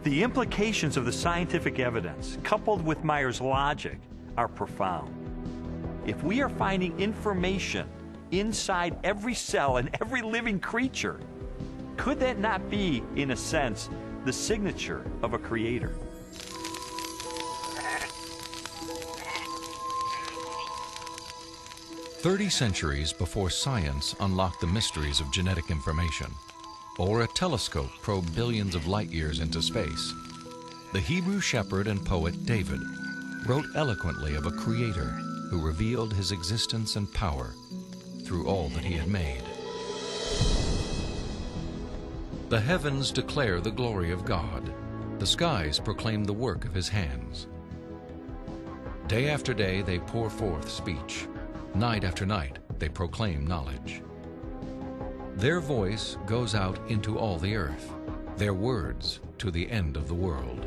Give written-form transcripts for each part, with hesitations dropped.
The implications of the scientific evidence, coupled with Meyer's logic, are profound. If we are finding information inside every cell and every living creature, could that not be, in a sense, the signature of a creator? "30 centuries before science unlocked the mysteries of genetic information, or a telescope probed billions of light years into space, the Hebrew shepherd and poet David wrote eloquently of a creator who revealed his existence and power through all that he had made. The heavens declare the glory of God. The skies proclaim the work of his hands. Day after day they pour forth speech. Night after night they proclaim knowledge. Their voice goes out into all the earth, their words to the end of the world."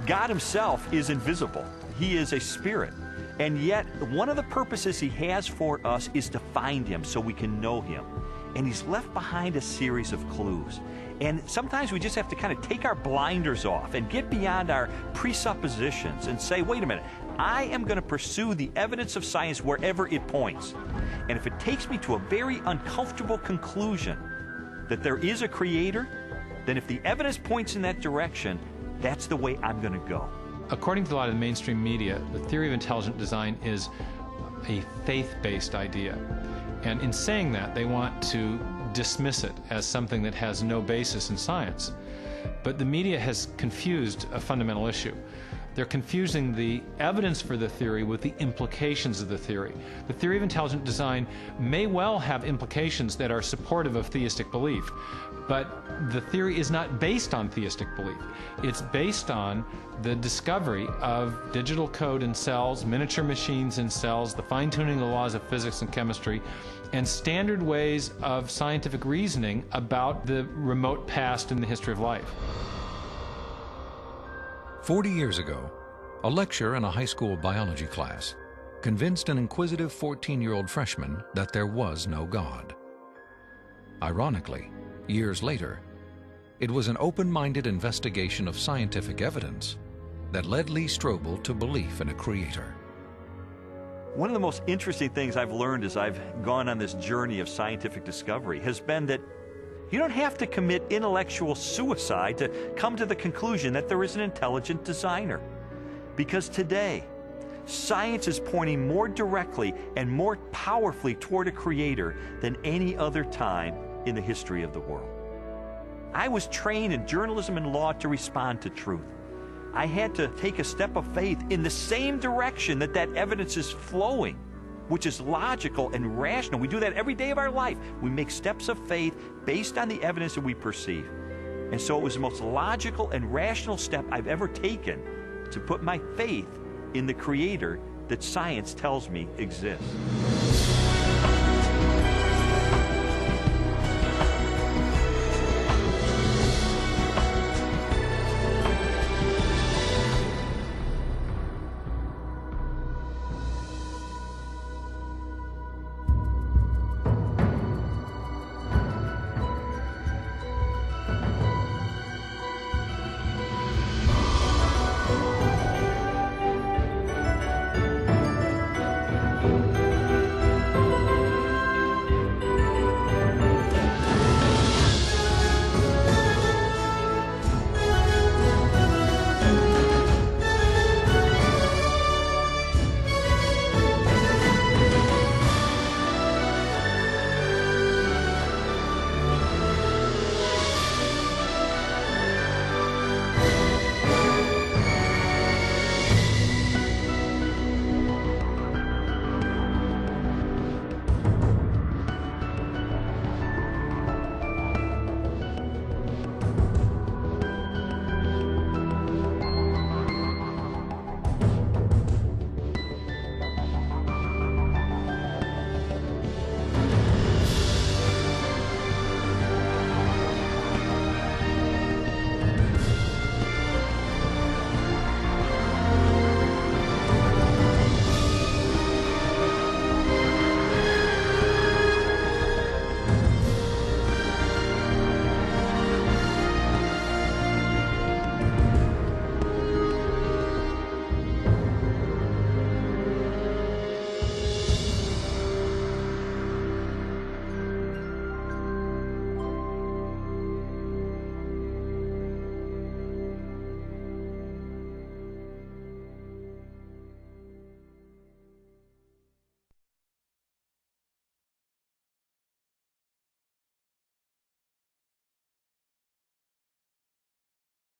God himself is invisible. He is a spirit. And yet, one of the purposes he has for us is to find him so we can know him. And he's left behind a series of clues. And sometimes we just have to kind of take our blinders off and get beyond our presuppositions and say, wait a minute, I am going to pursue the evidence of science wherever it points. And if it takes me to a very uncomfortable conclusion that there is a creator, then if the evidence points in that direction, that's the way I'm going to go. According to a lot of the mainstream media, the theory of intelligent design is a faith-based idea. And in saying that, they want to dismiss it as something that has no basis in science. But the media has confused a fundamental issue. They're confusing the evidence for the theory with the implications of the theory. The theory of intelligent design may well have implications that are supportive of theistic belief, but the theory is not based on theistic belief. It's based on the discovery of digital code in cells, miniature machines in cells, the fine-tuning of the laws of physics and chemistry, and standard ways of scientific reasoning about the remote past in the history of life. 40 years ago, a lecturer in a high school biology class convinced an inquisitive 14-year-old freshman that there was no God. Ironically, years later, it was an open-minded investigation of scientific evidence that led Lee Strobel to belief in a creator. One of the most interesting things I've learned as I've gone on this journey of scientific discovery has been that you don't have to commit intellectual suicide to come to the conclusion that there is an intelligent designer. Because today, science is pointing more directly and more powerfully toward a creator than any other time in the history of the world. I was trained in journalism and law to respond to truth. I had to take a step of faith in the same direction that evidence is flowing, which is logical and rational. We do that every day of our life. We make steps of faith based on the evidence that we perceive. And so it was the most logical and rational step I've ever taken to put my faith in the creator that science tells me exists.